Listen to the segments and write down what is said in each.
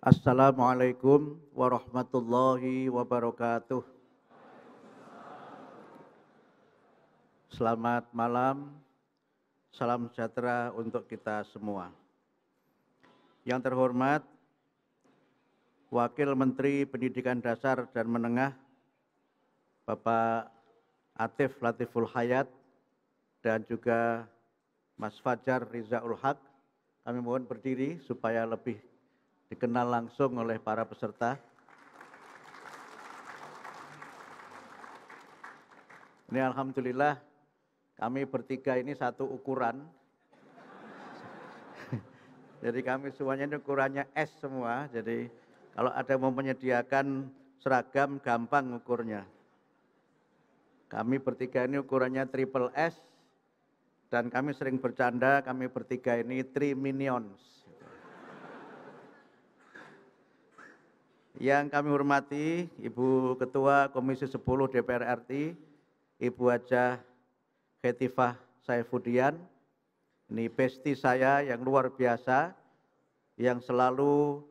Assalamualaikum warahmatullahi wabarakatuh. Selamat malam, salam sejahtera untuk kita semua. Yang terhormat, Wakil Menteri Pendidikan Dasar dan Menengah, Bapak Atif Latiful Hayat, dan juga Mas Fajar Rizaul Haq, kami mohon berdiri supaya lebih dikenal langsung oleh para peserta. Ini alhamdulillah kami bertiga ini satu ukuran. Jadi kami semuanya ini ukurannya S semua. Jadi kalau ada yang mau menyediakan seragam gampang ukurnya. Kami bertiga ini ukurannya triple S dan kami sering bercanda kami bertiga ini Three Minions. Yang kami hormati Ibu Ketua Komisi 10 DPR RI, Ibu Hajah Khetifah Saifudian, ini besti saya yang luar biasa, yang selalu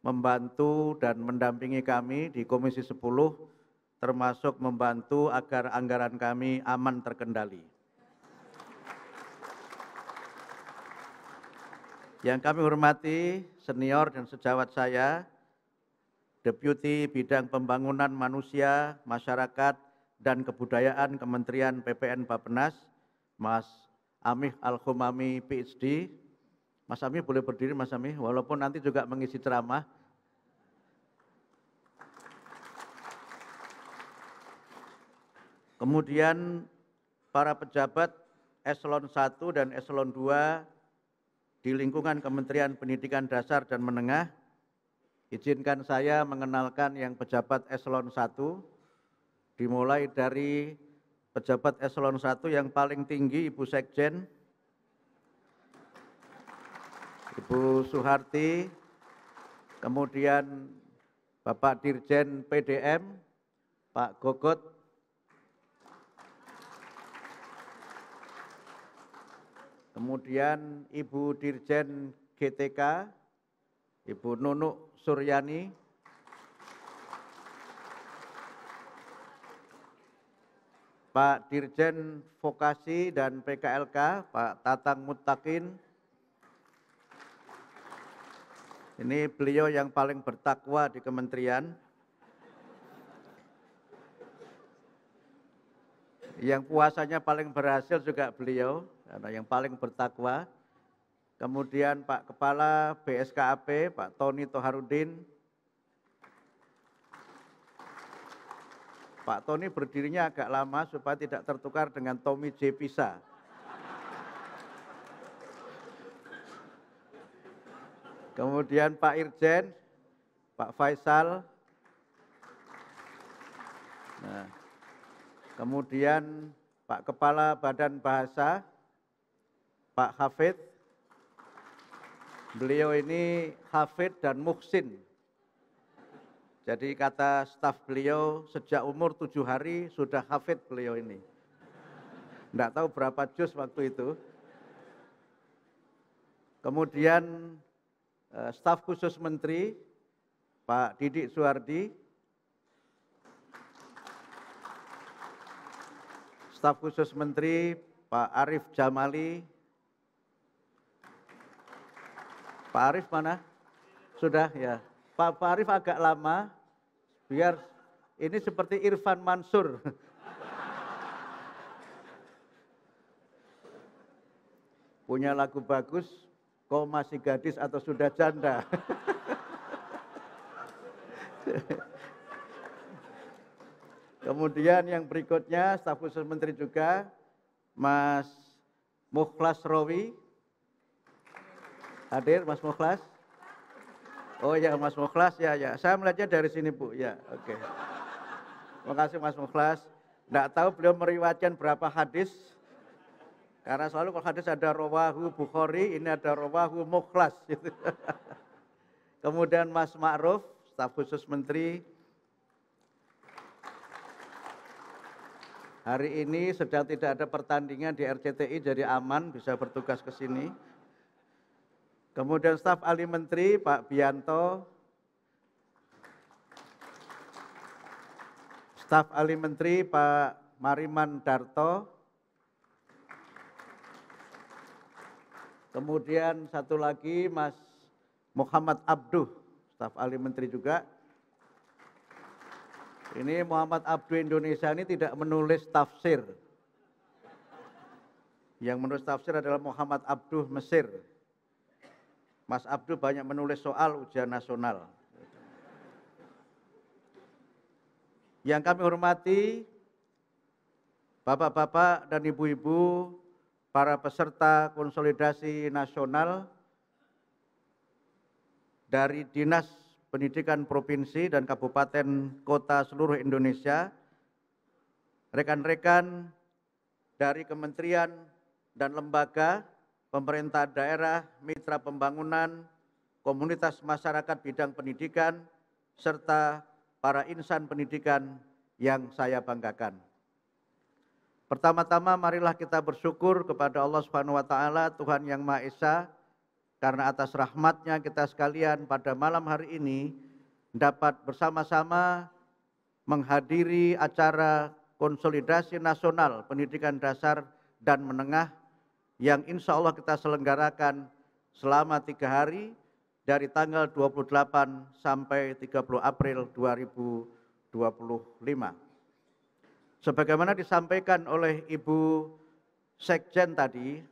membantu dan mendampingi kami di Komisi 10, termasuk membantu agar anggaran kami aman terkendali. Yang kami hormati senior dan sejawat saya, Deputi Bidang Pembangunan Manusia, Masyarakat, dan Kebudayaan Kementerian PPN Bappenas, Mas Amih Al-Khomami, PhD. Mas Amih boleh berdiri, Mas Amih, walaupun nanti juga mengisi ceramah. Kemudian para pejabat Eselon 1 dan Eselon 2 di lingkungan Kementerian Pendidikan Dasar dan Menengah, izinkan saya mengenalkan yang pejabat Eselon 1, dimulai dari pejabat Eselon 1 yang paling tinggi Ibu Sekjen, Ibu Suharti, kemudian Bapak Dirjen PDM, Pak Gogot, kemudian Ibu Dirjen GTK, Ibu Nunuk Suryani, Pak Dirjen Vokasi dan PKLK, Pak Tatang Muttaqin. Ini beliau yang paling bertakwa di kementerian. Yang puasanya paling berhasil juga beliau, karena yang paling bertakwa. Kemudian Pak Kepala BSKAP, Pak Tony Toharudin. Pak Tony berdirinya agak lama supaya tidak tertukar dengan Tommy J. Pisa. Kemudian Pak Irjen, Pak Faisal. Nah, kemudian Pak Kepala Badan Bahasa, Pak Hafid. Beliau ini hafid dan muhsin. Jadi kata staf beliau sejak umur 7 hari sudah hafid beliau ini. Enggak tahu berapa juz waktu itu. Kemudian staf khusus menteri Pak Didik Suhardi. Staf khusus menteri Pak Arif Jamali. Pak Arif mana? Sudah ya. Pak Arif agak lama, biar ini seperti Irfan Mansur. Punya lagu bagus, kau masih gadis atau sudah janda. Kemudian yang berikutnya, staf khusus menteri juga, Mas Mukhlas Rowi. Hadir Mas Mukhlas? Oh ya Mas Mukhlas, ya. Saya melihatnya dari sini Bu, ya oke. Terima kasih Mas Mukhlas. Nggak tahu beliau meriwayatkan berapa hadis. Karena selalu kalau hadis ada rawahu Bukhari, ini ada rawahu Mukhlas. Kemudian Mas Ma'ruf, staf khusus menteri. Hari ini sedang tidak ada pertandingan di RCTI, jadi aman bisa bertugas ke sini. Kemudian staf ahli menteri Pak Bianto, Staf Ahli Menteri Pak Mariman Darto. Kemudian satu lagi Mas Muhammad Abduh, staf ahli menteri juga. Ini Muhammad Abduh Indonesia ini tidak menulis tafsir. Yang menulis tafsir adalah Muhammad Abduh Mesir. Mas Abduh banyak menulis soal ujian nasional. Yang kami hormati Bapak-bapak dan Ibu-ibu, para peserta konsolidasi nasional dari Dinas Pendidikan Provinsi dan Kabupaten Kota seluruh Indonesia, rekan-rekan dari kementerian dan lembaga, pemerintah daerah, mitra pembangunan, komunitas masyarakat bidang pendidikan, serta para insan pendidikan yang saya banggakan. Pertama-tama marilah kita bersyukur kepada Allah Subhanahu wa taala, Tuhan yang Maha Esa, karena atas rahmatnya kita sekalian pada malam hari ini dapat bersama-sama menghadiri acara konsolidasi nasional pendidikan dasar dan menengah yang insya Allah kita selenggarakan selama 3 hari dari tanggal 28 sampai 30 April 2025. Sebagaimana disampaikan oleh Ibu Sekjen tadi,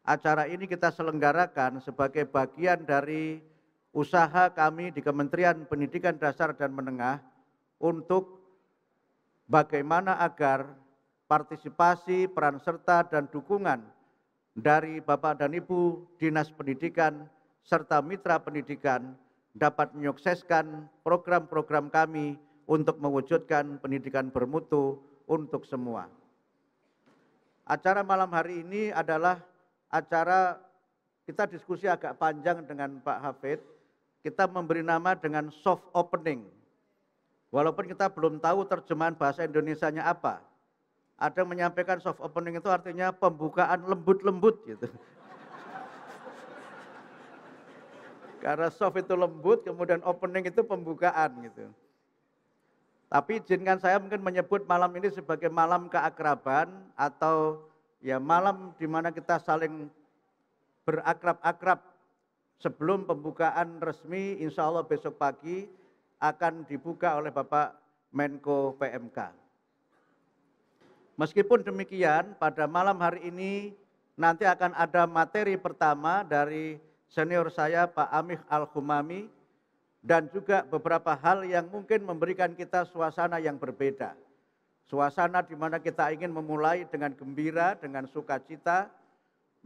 acara ini kita selenggarakan sebagai bagian dari usaha kami di Kementerian Pendidikan Dasar dan Menengah untuk bagaimana agar partisipasi, peran serta, dan dukungan dari Bapak dan Ibu Dinas Pendidikan serta mitra pendidikan dapat menyukseskan program-program kami untuk mewujudkan pendidikan bermutu untuk semua. Acara malam hari ini adalah acara kita diskusi agak panjang dengan Pak Hafid. Kita memberi nama dengan soft opening. Walaupun kita belum tahu terjemahan bahasa Indonesianya apa. Ada yang menyampaikan soft opening itu artinya pembukaan lembut-lembut gitu. Karena soft itu lembut, kemudian opening itu pembukaan gitu. Tapi izinkan saya mungkin menyebut malam ini sebagai malam keakraban atau ya malam di mana kita saling berakrab-akrab sebelum pembukaan resmi insya Allah besok pagi akan dibuka oleh Bapak Menko PMK. Meskipun demikian, pada malam hari ini nanti akan ada materi pertama dari senior saya Pak Amih Al-Humami dan juga beberapa hal yang mungkin memberikan kita suasana yang berbeda. Suasana di mana kita ingin memulai dengan gembira, dengan sukacita,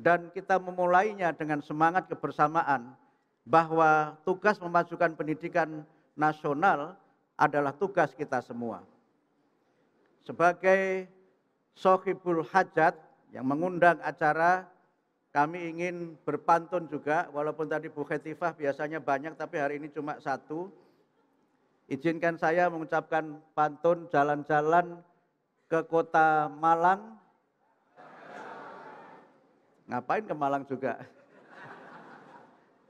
dan kita memulainya dengan semangat kebersamaan bahwa tugas memajukan pendidikan nasional adalah tugas kita semua. Sebagai Sohibul Hajat yang mengundang acara, kami ingin berpantun juga, walaupun tadi Bu Khetifah biasanya banyak, tapi hari ini cuma satu. Izinkan saya mengucapkan pantun jalan-jalan ke kota Malang. Ngapain ke Malang juga?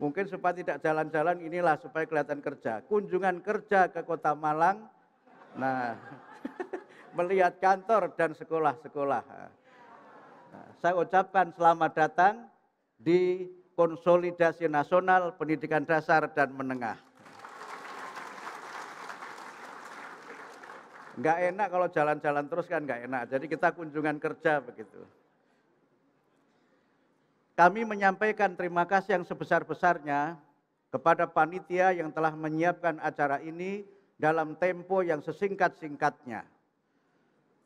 Mungkin supaya tidak jalan-jalan inilah supaya kelihatan kerja. Kunjungan kerja ke kota Malang, nah melihat kantor dan sekolah-sekolah. Nah, saya ucapkan selamat datang di Konsolidasi Nasional Pendidikan Dasar dan Menengah. Enggak enak kalau jalan-jalan terus kan enggak enak, jadi kita kunjungan kerja begitu. Kami menyampaikan terima kasih yang sebesar-besarnya kepada panitia yang telah menyiapkan acara ini dalam tempo yang sesingkat-singkatnya.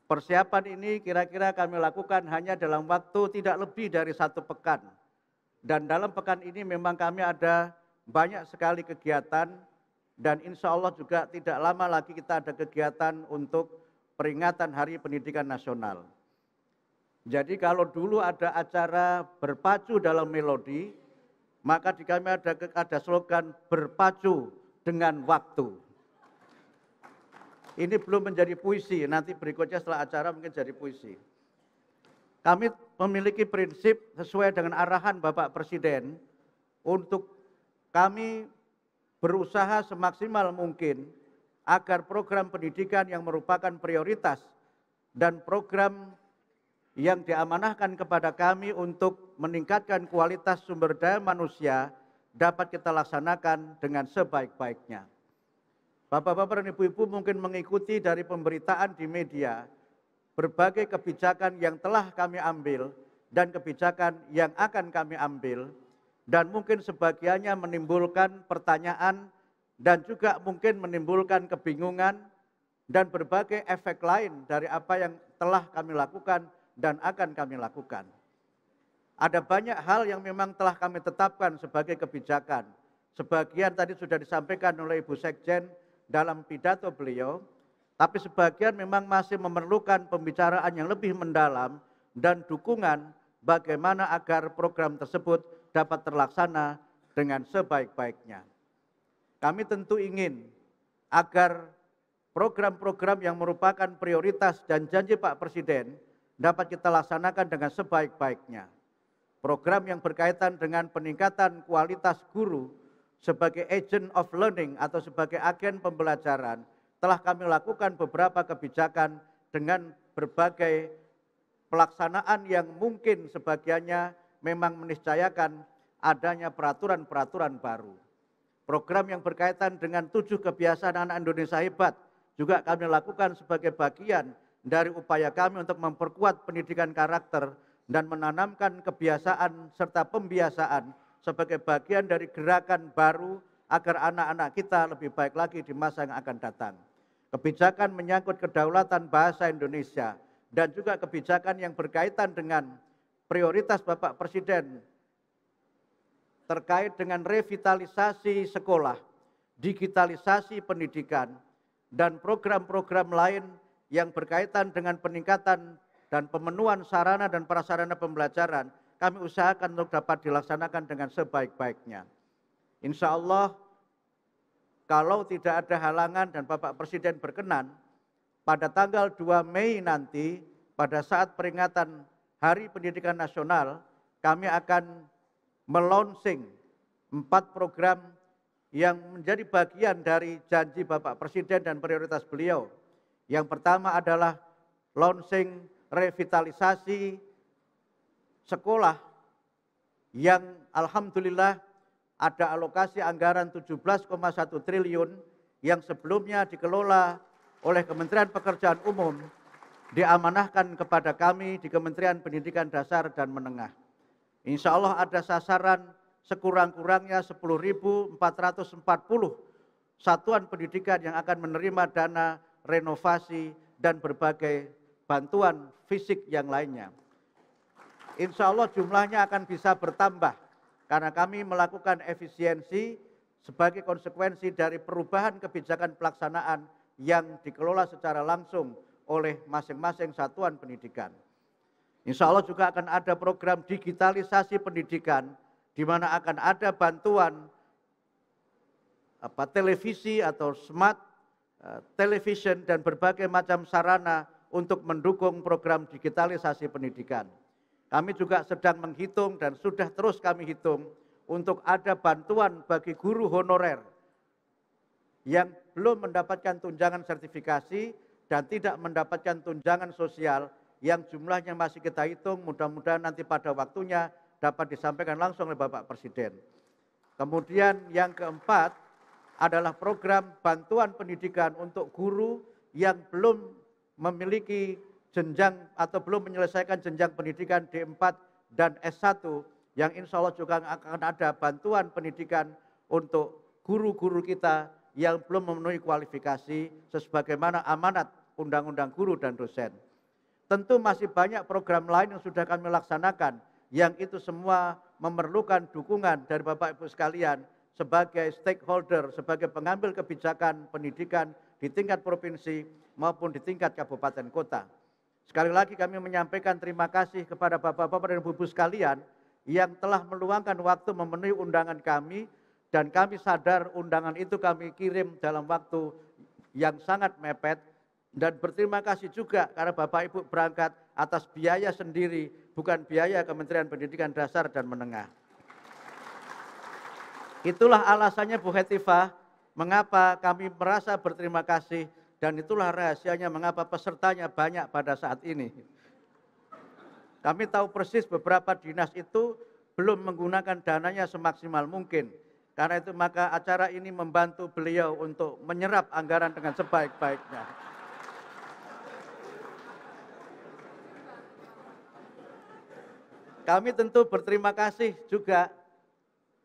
Persiapan ini kira-kira kami lakukan hanya dalam waktu tidak lebih dari 1 pekan. Dan dalam pekan ini memang kami ada banyak sekali kegiatan dan insya Allah juga tidak lama lagi kita ada kegiatan untuk peringatan Hari Pendidikan Nasional. Jadi kalau dulu ada acara berpacu dalam melodi, maka di kami ada slogan berpacu dengan waktu. Ini belum menjadi puisi, nanti berikutnya setelah acara mungkin jadi puisi. Kami memiliki prinsip sesuai dengan arahan Bapak Presiden untuk kami berusaha semaksimal mungkin agar program pendidikan yang merupakan prioritas dan program yang diamanahkan kepada kami untuk meningkatkan kualitas sumber daya manusia dapat kita laksanakan dengan sebaik-baiknya. Bapak-bapak dan ibu-ibu mungkin mengikuti dari pemberitaan di media berbagai kebijakan yang telah kami ambil dan kebijakan yang akan kami ambil, dan mungkin sebagiannya menimbulkan pertanyaan dan juga mungkin menimbulkan kebingungan dan berbagai efek lain dari apa yang telah kami lakukan dan akan kami lakukan. Ada banyak hal yang memang telah kami tetapkan sebagai kebijakan. Sebagian tadi sudah disampaikan oleh Ibu Sekjen dalam pidato beliau, tapi sebagian memang masih memerlukan pembicaraan yang lebih mendalam dan dukungan bagaimana agar program tersebut dapat terlaksana dengan sebaik-baiknya. Kami tentu ingin agar program-program yang merupakan prioritas dan janji Pak Presiden dapat kita laksanakan dengan sebaik-baiknya. Program yang berkaitan dengan peningkatan kualitas guru sebagai agent of learning atau sebagai agen pembelajaran telah kami lakukan beberapa kebijakan dengan berbagai pelaksanaan yang mungkin sebagiannya memang meniscayakan adanya peraturan-peraturan baru. Program yang berkaitan dengan 7 kebiasaan anak Indonesia hebat juga kami lakukan sebagai bagian dari upaya kami untuk memperkuat pendidikan karakter dan menanamkan kebiasaan serta pembiasaan sebagai bagian dari gerakan baru agar anak-anak kita lebih baik lagi di masa yang akan datang. Kebijakan menyangkut kedaulatan bahasa Indonesia dan juga kebijakan yang berkaitan dengan prioritas Bapak Presiden terkait dengan revitalisasi sekolah, digitalisasi pendidikan, dan program-program lain yang berkaitan dengan peningkatan dan pemenuhan sarana dan prasarana pembelajaran, kami usahakan untuk dapat dilaksanakan dengan sebaik-baiknya. Insya Allah, kalau tidak ada halangan dan Bapak Presiden berkenan, pada tanggal 2 Mei nanti, pada saat peringatan Hari Pendidikan Nasional, kami akan melaunching 4 program yang menjadi bagian dari janji Bapak Presiden dan prioritas beliau. Yang pertama adalah launching revitalisasi sekolah yang alhamdulillah ada alokasi anggaran 17,1 triliun yang sebelumnya dikelola oleh Kementerian Pekerjaan Umum, diamanahkan kepada kami di Kementerian Pendidikan Dasar dan Menengah. Insya Allah ada sasaran sekurang-kurangnya 10.440 satuan pendidikan yang akan menerima dana renovasi dan berbagai bantuan fisik yang lainnya. Insya Allah jumlahnya akan bisa bertambah karena kami melakukan efisiensi sebagai konsekuensi dari perubahan kebijakan pelaksanaan yang dikelola secara langsung oleh masing-masing satuan pendidikan. Insya Allah juga akan ada program digitalisasi pendidikan di mana akan ada bantuan televisi atau smart television dan berbagai macam sarana untuk mendukung program digitalisasi pendidikan. Kami juga sedang menghitung dan sudah terus kami hitung untuk ada bantuan bagi guru honorer yang belum mendapatkan tunjangan sertifikasi dan tidak mendapatkan tunjangan sosial yang jumlahnya masih kita hitung, mudah-mudahan nanti pada waktunya dapat disampaikan langsung oleh Bapak Presiden. Kemudian yang keempat adalah program bantuan pendidikan untuk guru yang belum memiliki jenjang atau belum menyelesaikan jenjang pendidikan D4 dan S1 yang insya Allah juga akan ada bantuan pendidikan untuk guru-guru kita yang belum memenuhi kualifikasi sebagaimana amanat Undang-Undang Guru dan Dosen. Tentu masih banyak program lain yang sudah kami laksanakan yang itu semua memerlukan dukungan dari Bapak Ibu sekalian sebagai stakeholder, sebagai pengambil kebijakan pendidikan di tingkat provinsi maupun di tingkat kabupaten kota. Sekali lagi kami menyampaikan terima kasih kepada Bapak-Bapak dan Ibu-Ibu sekalian yang telah meluangkan waktu memenuhi undangan kami dan kami sadar undangan itu kami kirim dalam waktu yang sangat mepet dan berterima kasih juga karena Bapak Ibu berangkat atas biaya sendiri bukan biaya Kementerian Pendidikan Dasar dan Menengah. Itulah alasannya Bu Hetifah, Mengapa kami merasa berterima kasih, dan itulah rahasianya mengapa pesertanya banyak pada saat ini. Kami tahu persis beberapa dinas itu belum menggunakan dananya semaksimal mungkin. Karena itu maka acara ini membantu beliau untuk menyerap anggaran dengan sebaik-baiknya. Kami tentu berterima kasih juga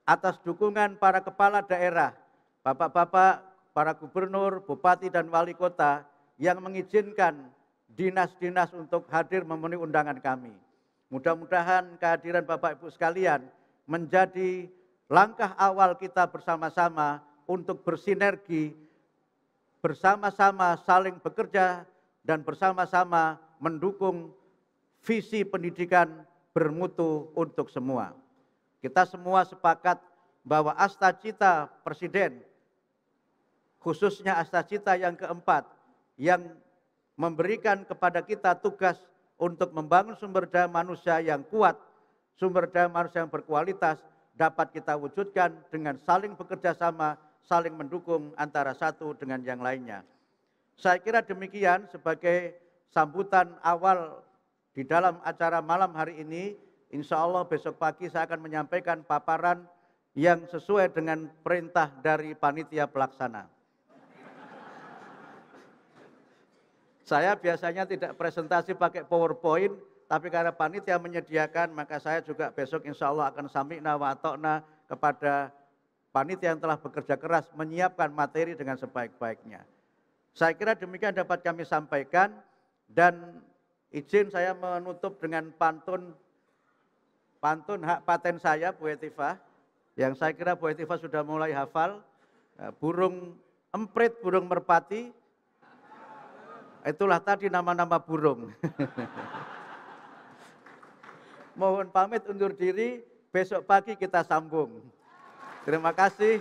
atas dukungan para kepala daerah, bapak-bapak, para gubernur, bupati, dan wali kota yang mengizinkan dinas-dinas untuk hadir memenuhi undangan kami. Mudah-mudahan kehadiran Bapak Ibu sekalian menjadi langkah awal kita bersama-sama untuk bersinergi, bersama-sama saling bekerja, dan bersama-sama mendukung visi pendidikan bermutu untuk semua. Kita semua sepakat bahwa Astacita Presiden, khususnya Astacita yang keempat, yang memberikan kepada kita tugas untuk membangun sumber daya manusia yang kuat, sumber daya manusia yang berkualitas, dapat kita wujudkan dengan saling bekerja sama, saling mendukung antara satu dengan yang lainnya. Saya kira demikian sebagai sambutan awal di dalam acara malam hari ini. Insya Allah besok pagi saya akan menyampaikan paparan yang sesuai dengan perintah dari panitia pelaksana. Saya biasanya tidak presentasi pakai PowerPoint, tapi karena panitia menyediakan, maka saya juga besok insya Allah akan sami'na wa ata'na kepada panitia yang telah bekerja keras menyiapkan materi dengan sebaik-baiknya. Saya kira demikian dapat kami sampaikan, dan izin saya menutup dengan pantun hak paten saya, Bu Hetifah, yang saya kira Bu Hetifah sudah mulai hafal. Burung emprit, burung merpati, itulah tadi nama-nama burung. Mohon pamit undur diri, besok pagi kita sambung. Terima kasih.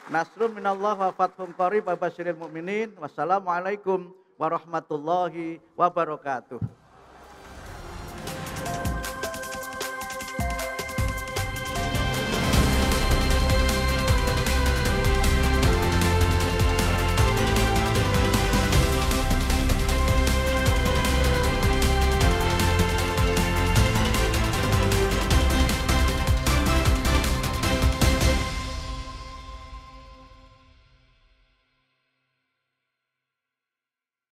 Nasrun minallah wa fathun qarib wa basyiril mu'minin. Wassalamualaikum warahmatullahi wabarakatuh.